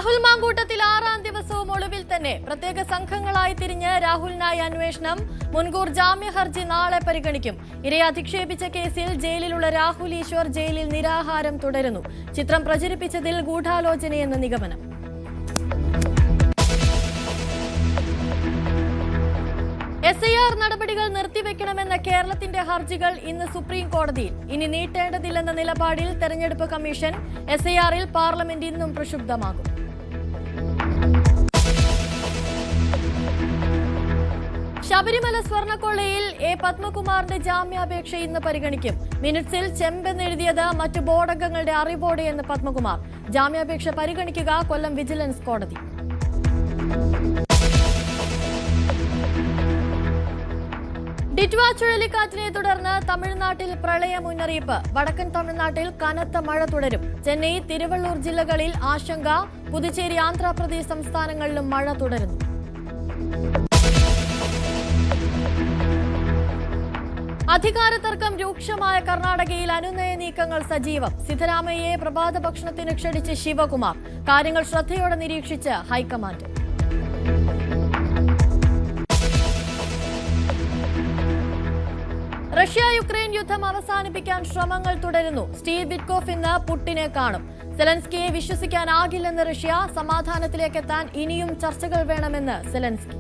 രാഹുൽ മാങ്കൂട്ടത്തിൽ 6ാം ദിവസവും ഒളിവിൽ തന്നെ പ്രത്യേക സംഘങ്ങളായി തിരിഞ്ഞ് രാഹുലിനായി അന്വേഷണം. മുൻകൂർ ജാമ്യ ഹർജി നാളെ പരിഗണിക്കും. ഇരയെ അധിക്ഷേപിച്ച കേസിൽ ജയിലിലുള്ള രാഹുൽ ഈശ്വർ ജയിലിൽ നിരാഹാരം തുടരുന്നു. ചിത്രം പ്രചരിപ്പിച്ചതിൽ ഗൂഢാലോചനയെന്ന നിഗമനം. SIR നടപടികൾ നിർത്തിവെക്കണമെന്ന കേരളത്തിന്റെ ഹർജികൾ ഇന്ന് സുപ്രീം കോടതിയിൽ. ഇനി നീട്ടേണ്ടതില്ലെന്ന നിലപാടിൽ തെരഞ്ഞെടുപ്പ് കമ്മീഷൻ. SIRൽ പാർലമെന്റ് ഇന്നും പ്രക്ഷുബ്ധമാകും. ശബരിമല സ്വർണ്ണക്കൊള്ളയിൽ A. പത്മകുമാറിന്റെ ജാമ്യാപേക്ഷ ഇന്ന് പരിഗണിക്കും. മിനിറ്റ്സിൽ ചെമ്പെന്നെഴുതിയത് മറ്റു ബോർഡംഗങ്ങളുടെ അറിവോടെയെന്ന് പത്മകുമാർ. ജാമ്യാപേക്ഷ പരിഗണിക്കുക കൊല്ലം വിജിലൻസ് കോടതി. ഡിറ്റ്വ ചുഴലിക്കാറ്റിനെ തുടർന്ന് തമിഴ്നാട്ടിൽ പ്രളയ മുന്നറിയിപ്പ്. വടക്കൻ തമിഴ്നാട്ടിൽ കനത്ത മഴ തുടരും. ചെന്നൈ, തിരുവള്ളൂർ ജില്ലകളിൽ ആശങ്ക. പുതുച്ചേരി, ആന്ധ്രാപ്രദേശ് സംസ്ഥാനങ്ങളിലും മഴ തുടരുന്നു. അധികാര തർക്കം രൂക്ഷമായ കർണാടകയിൽ അനുനയ നീക്കങ്ങൾ സജീവം. സിദ്ധരാമയ്യയെ പ്രഭാത ഭക്ഷണത്തിന് ക്ഷണിച്ച് ശിവകുമാർ. കാര്യങ്ങൾ ശ്രദ്ധയോടെ നിരീക്ഷിച്ച് ഹൈക്കമാൻഡ്. റഷ്യ യുക്രൈൻ യുദ്ധം അവസാനിപ്പിക്കാൻ ശ്രമങ്ങൾ തുടരുന്നു. സ്റ്റീവ് വിറ്റ്കോഫ് ഇന്ന് പുടിനെ കാണും. സെലൻസ്കിയെ വിശ്വസിക്കാനാകില്ലെന്ന് റഷ്യ. സമാധാനത്തിലേക്കെത്താൻ ഇനിയും ചർച്ചകൾ വേണമെന്ന് സെലൻസ്കി.